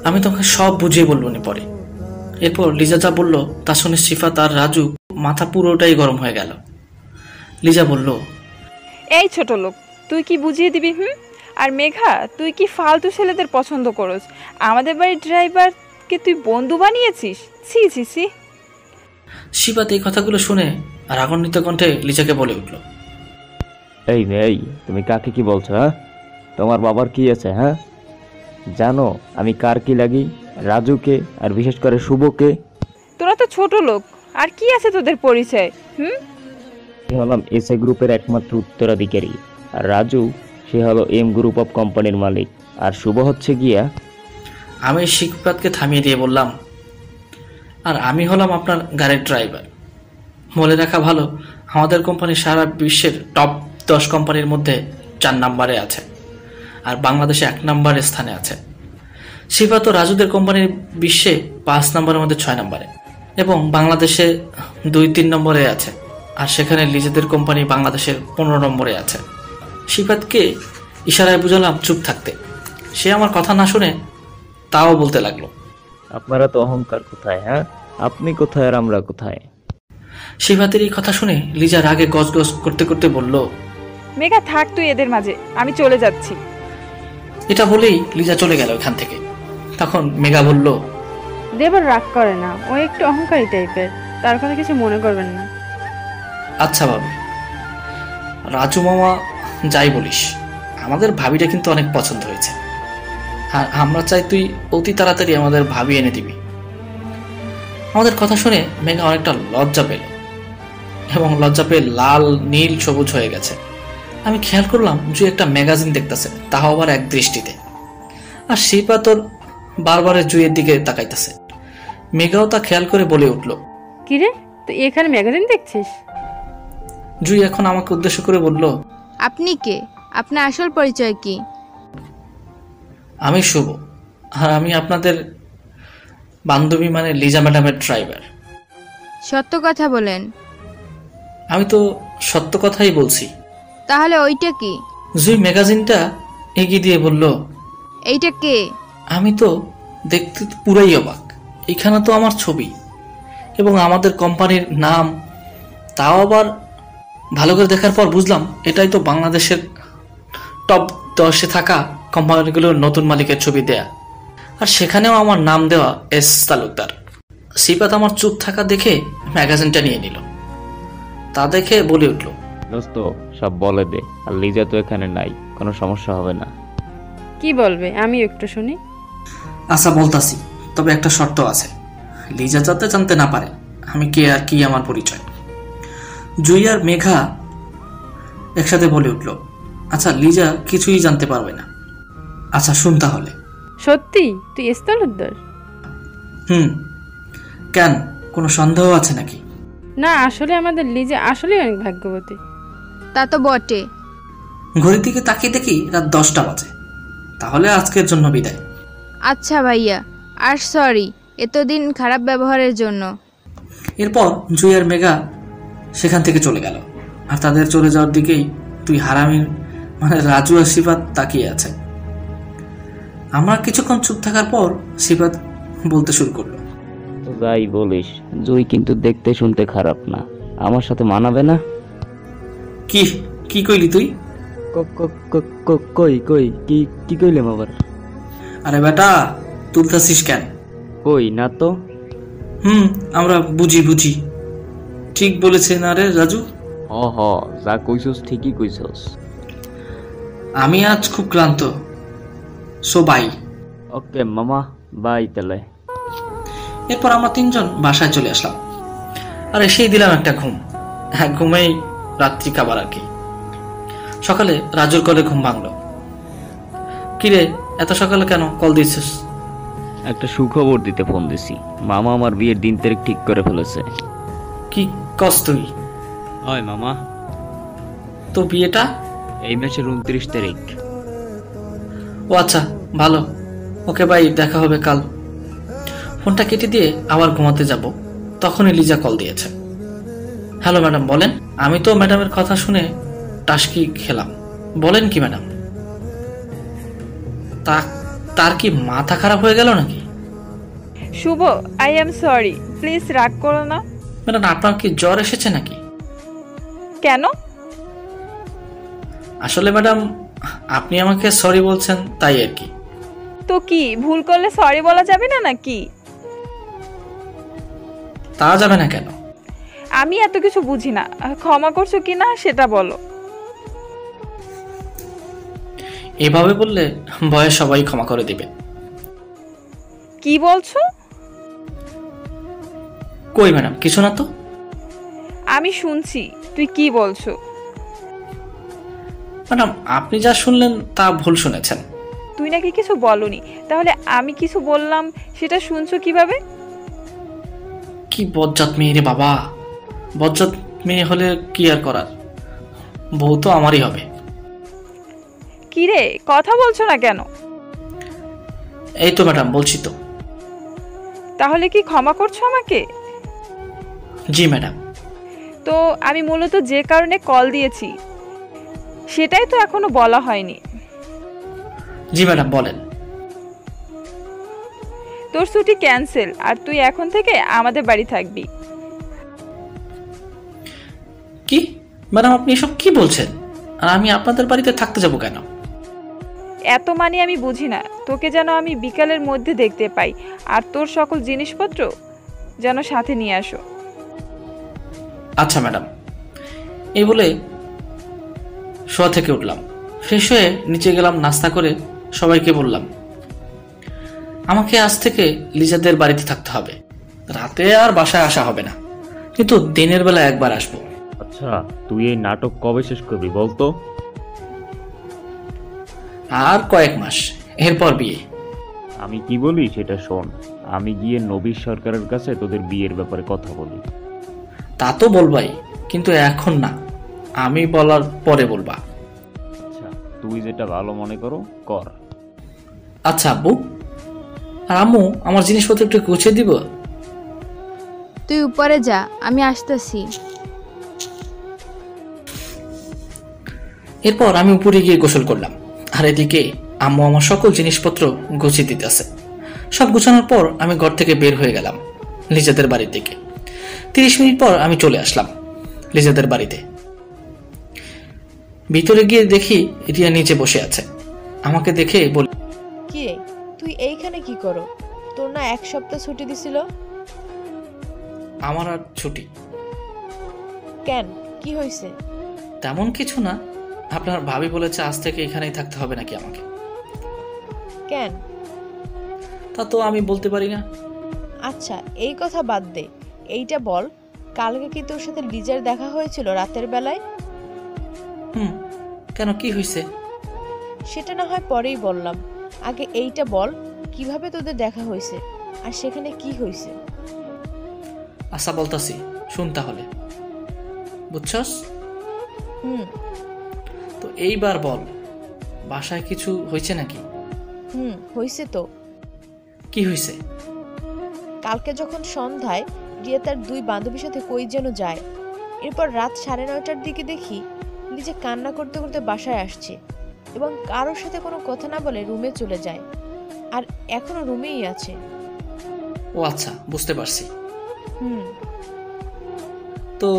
আমি তোমাকে সব বুঝিয়ে বলবো নি পরে। এরপর লিজা যা বলল তা শুনে সিফাত আর রাজু মাথা পুরোটাই গরম হয়ে গেল। লিজা বলল, এই ছোট লোক, তুই কি বুঝিয়ে দিবি? আর মেঘা, তুই কি ফালতু ছেলেদের পছন্দ করস? আমাদের বাড়ির ড্রাইভারকে তুই বন্ধু বানিয়েছিস? ছি ছি ছি। সিফাত এই কথাগুলো শুনে রাগান্বিত কণ্ঠে লিজাকে বলে উঠল, এই মেয়ে, তুমি কাকে কি বলছো? হ্যাঁ, তোমার বাবার কি আছে? হ্যাঁ, জানো আমি কার কি লাগি? রাজুকে, আর বিশেষ করে শুভকে। তোরা তো ছোট লোক, আর কি আছে তোদের পরিচয়? আমি হলাম এসএ গ্রুপের একমাত্র উত্তরাধিকারী, আর রাজু সে হলো এম গ্রুপ অফ কোম্পানির মালিক, আর শুভ হচ্ছে গিয়া। আমি সিফাতকে থামিয়ে দিয়ে বললাম, আর আমি হলাম আপনার গাড়ির ড্রাইভার। বলে রাখা ভালো, আমাদের কোম্পানি সারা বিশ্বের টপ 10 কোম্পানির মধ্যে 4 নম্বরে আছে, আর বাংলাদেশে 1 নম্বরের স্থানে আছে। সিফাত ও রাজুদের কোম্পানির বিশ্বে 5 নম্বরের মধ্যে 6 নম্বরে, এবং বাংলাদেশে 2-3 নম্বরে আছে, আর সেখানে লিজেদের কোম্পানি বাংলাদেশের 15 নম্বরে আছে। সিফাতকে ইশারায় বুঝালাম চুপ থাকতে। সে আমার কথা না শুনে তাও বলতে লাগলো, আপনারা তো অহংকার কোথায়? হ্যাঁ, আপনি কোথায় আর আমরা কোথায়? সিফাতের এই কথা শুনে লিজা রাগে গজগজ করতে করতে বলল, মেঘা থাক তুই এদের মাঝে, আমি চলে যাচ্ছি। এটা বলেই লিজা চলে গেল এখান থেকে। তখন মেঘা বলল, দেবর রাগ করে না, ও একটু অহংকারী টাইপের, তার কথা কিছু মনে করবেন না। আচ্ছা ভাবি, রাজু মামা যাই বলিস, আমাদের ভাবিটা কিন্তু অনেক পছন্দ হয়েছে, আর আমরা চাই তুই অতি তাড়াতাড়ি আমাদের ভাবি এনে দিবি। আমাদের কথা শুনে মেঘা অনেকটা লজ্জা পেল, এবং লজ্জা পেয়ে লাল নীল সবুজ হয়ে গেছে। আমি খেয়াল করলাম যে একটা ম্যাগাজিন দেখতেছে, তাও আবার এক দৃষ্টিতে, আর শিপা তোর বারবার জুইয়ের দিকে তাকাইতেছে। মেঘাও তা খেয়াল করে বলে উঠল, কিরে, তুই এখানে ম্যাগাজিন দেখছিস? জুই এখন আমাকে উদ্দেশ্য করে বলল, আপনি কে? আপনার আসল পরিচয় কি? আমি শুভ, আর আমি আপনাদের বান্ধবী মানে লিজা ম্যাডামের ড্রাইভার। সত্য কথা বলেন। আমি তো সত্য কথাই বলছি। তাহলে ওইটা কি? জুই ম্যাগাজিনটা এগিয়ে দিয়ে বলল, এইটা কে? আমি তো দেখতে পুরাই অবাক, এখানে তো আমার ছবি এবং আমাদের কোম্পানির নাম, তাও আবার ভালো করে দেখার পর বুঝলাম এটাই তো বাংলাদেশের টপ 10-এ থাকা কোম্পানিগুলোর নতুন মালিকের ছবি দেয়া, আর সেখানেও আমার নাম দেওয়া এস তালুকদার। সিফাত আমার চুপ থাকা দেখে ম্যাগাজিনটা নিয়ে নিল। তা দেখে বলে উঠল, দোস্ত সব বলে দে, আর লিজা তো এখানে নাই, কোনো সমস্যা হবে না। কি বলবে আমি একটু শুনি। আচ্ছা বলতাছি, তবে একটা শর্ত আছে, লিজা যাতে জানতে না পারে আমি কে আর কি আমার পরিচয়। জুই আর মেঘা একসাথে বলে উঠল, আচ্ছা লিজা কিছুই জানতে পারবে না। আচ্ছা শুন তাহলে। সত্যি তুই ইস্তালুদ্দার? কেন, কোনো সন্দেহ আছে নাকি? না, আসলে আমাদের লিজা আসলে অনেক ভাগ্যবতী। তা তো বটে। ঘড়ির দিকে তাকিয়ে দেখি রাত 10টা বাজে। তাহলে আজকের জন্য বিদায়। আচ্ছা ভাইয়া, আর সরি এতদিন খারাপ ব্যবহারের জন্য। এরপর জুই আর মেঘা সেখান থেকে চলে গেল, আর তাদের চলে যাওয়ার দিকেই তুই হারামির মানে রাজু আর সিফাত তাকিয়ে আছে। আমরা কিছুক্ষণ চুপ থাকার পর সিফাত বলতে শুরু করলো, যাই বলিস, জুই কিন্তু দেখতে শুনতে খারাপ না, আমার সাথে মানাবে না? কি কি কইলি তুই? কই কই কি কি কইলাম আবার? আরে বেটা, তুলতাছিস কেন? কই না তো। আমরা বুঝি ঠিক বলেছে না রে রাজু? হ যা কইছস ঠিকই কইছস। আমি আজ খুব ক্লান্ত, সো বাই। ওকে মামা, বাই তাহলে। এরপর আমরা 3জন বাসায় চলে আসলাম, আর এসেই দিলাম একটা ঘুম। ঘুমেই রাত্রি খাবার আর কি। সকালে রাজুর কলে ঘুম ভাঙলো। কিরে, এত সকালে কেন কল দিয়েছিস? একটা সুখবর দিতে ফোন দিছি। মামা আমার বিয়ের দিন তারিখ ঠিক করে ফেলেছে। কি কস তুই? হয় মামা, তো বিয়েটা? এই মাসের 29 তারিখ। ও আচ্ছা, ভালো। ওকে ভাই, দেখা হবে কাল। ফোনটা কেটে দিয়ে আবার ঘুমাতে যাব, তখনই লিজা কল দিয়েছে। হ্যালো ম্যাডাম, বলেন। আমি তো ম্যাডামের কথা শুনে টাসকি খেলাম। বলেন কি ম্যাডাম? তা তার কি মাথা খারাপ হয়ে গেল নাকি? শুভ, আই এম সরি, প্লিজ রাগ করো না। ম্যাডাম, আপনার কি জ্বর এসেছে নাকি? কেন? আসলে ম্যাডাম, আপনি আমাকে সরি বলছেন তাই আর কি। তো কি ভুল করলে সরি বলা যাবে না নাকি? তা যাবে না কেন? আমি এত কিছু বুঝি না, ক্ষমা করছো কি না সেটা বলো। এভাবে বললে ভয়ে সবাই ক্ষমা করে দিবে। কি বলছো? কই ম্যাডাম, কিছু না তো। আমি শুনছি তুই কি বলছো। ম্যাডাম, আপনি যা শুনলেন তা ভুল শুনেছেন। তুই নাকি কিছু বলনি, তাহলে আমি কিছু বললাম সেটা শুনছো কিভাবে? কি বজ্জাত মেয়ে রে বাবা! বজ্জাত মেয়ে হলে কি আর করার, বউ তো আমারই হবে। কি রে, কথা বলছো না কেন? এই তো ম্যাডাম, বলছি তো। তাহলে কি ক্ষমা করছো আমাকে? জি ম্যাডাম। তো আমি মূলত যে কারণে কল দিয়েছি সেটাই তো এখনো বলা হয়নি। জি ম্যাডাম, বলেন। তোর ছুটি ক্যান্সেল, আর তুই এখন থেকে আমাদের বাড়ি থাকবি। কি ম্যাডাম, আপনি এসব কি বলছেন? আর আমি আপনাদের বাড়িতে থাকতে যাব কেন? এত মানে আমি বুঝি না, তোকে যেন আমি বিকালের মধ্যে দেখতে পাই, আর তোর সকল জিনিসপত্র যেন সাথে নিয়ে আসো। আচ্ছা ম্যাডাম। এই বলে শোয়া থেকে উঠলাম, ফ্রেশ হয়ে নিচে গেলাম, নাস্তা করে সবাইকে বললাম আমাকে আজ থেকে লিজাদের বাড়িতে থাকতে হবে। রাতে আর বাসায় আসা হবে না, কিন্তু দিনের বেলা একবার আসবো। আচ্ছা, তুই এই নাটক কবে শেষ করবি বলতো? আর কয়েক মাস, এরপর বিয়ে। আমি কি বলি সেটা শোন। আমি গিয়ে নবীর সরকারের কাছে তোদের বিয়ের ব্যাপারে কথা বলি। তা তো বলবাই, কিন্তু এখন না, আমি বলার পরে বলবা। আচ্ছা, তুই যেটা ভালো মনে করো কর। আচ্ছা আব্বু। আর আম্মু, আমার জিনিসপত্র একটু গুছিয়ে দিব? তুই উপরে যা, আমি আসতেছি। এরপর আমি উপরে গিয়ে গোসল করলাম, আর এদিকে আম্মু আমার সকল জিনিসপত্র গুছিয়ে দিতেছে। সব গুছানোর পর আমি ঘর থেকে বের হয়ে গেলাম লিজাদের বাড়ির দিকে। 30 মিনিট পর আমি চলে আসলাম লিজাদের বাড়িতে। ভিতরে গিয়ে দেখি রিয়া নিচে বসে আছে। আমাকে দেখে বলি, কি রে, তুই এইখানে কি করো? তোর না 1 সপ্তাহ ছুটি দিছিল? আমার আর ছুটি? কেন, কি হয়েছে? তেমন কিছু না, আপনার ভাবি বলেছে আজ থেকে এখানেই থাকতে হবে নাকি আমাকে। কেন? তা তো আমি বলতে পারি না। আচ্ছা, এই কথা বাদ দে, এইটা বল, কালকে কি তোর সাথে লিজার দেখা হয়েছিল রাতের বেলায়? কেন, কি হয়েছে? সেটা না হয় পরেই বললাম, আগে এইটা বল, কিভাবে তোদের দেখা হয়েছে আর সেখানে কি হয়েছে? আশা বলতাছি, শুন তাহলে, বুঝছস? তো এইবার বল, বাসায় কিছু হয়েছে নাকি? হয়েছে তো। কি হয়েছে? কালকে যখন সন্ধ্যায় রিয়া তার 2 বান্ধবীর সাথে কই যেন যায়, এরপর রাত 9:30টার দিকে দেখি লিজা কান্না করতে করতে বাসায় আসছে এবং কারোর সাথে কোনো কথা না বলে রুমে চলে যায়, আর এখনো রুমেই আছে। ও আচ্ছা, বুঝতে পারছি। হুম। তো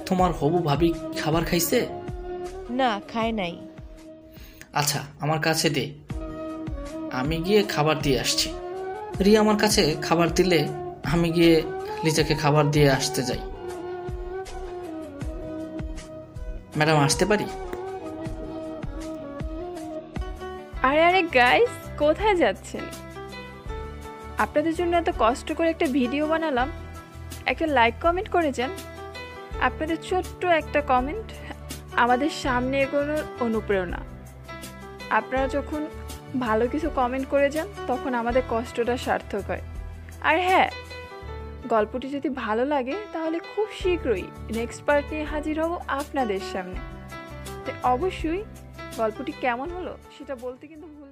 তোমার হবু ভাবি খাবার খাইছে? না, খায় নাই। আচ্ছা, আমার কাছে দে, আমি গিয়ে খাবার দিয়ে আসছি। রিয়া আমার কাছে খাবার দিলে আমি গিয়ে লিজাকে খাবার দিয়ে আসতে যাই। ম্যাডাম, আসতে পারি? আরে আরে গাইস, কোথায় যাচ্ছেন? আপনাদের জন্য এত কষ্ট করে একটা ভিডিও বানালাম, একটা লাইক কমেন্ট করে যান। আপনাদের ছোট্ট একটা কমেন্ট আমাদের সামনে এগোনোর অনুপ্রেরণা। আপনারা যখন ভালো কিছু কমেন্ট করে যান তখন আমাদের কষ্টটা সার্থক হয়। আর হ্যাঁ, গল্পটি যদি ভালো লাগে তাহলে খুব শীঘ্রই নেক্সট পার্ট নিয়ে হাজির হব আপনাদের সামনে। তো অবশ্যই গল্পটি কেমন হলো সেটা বলতে কিন্তু ভুল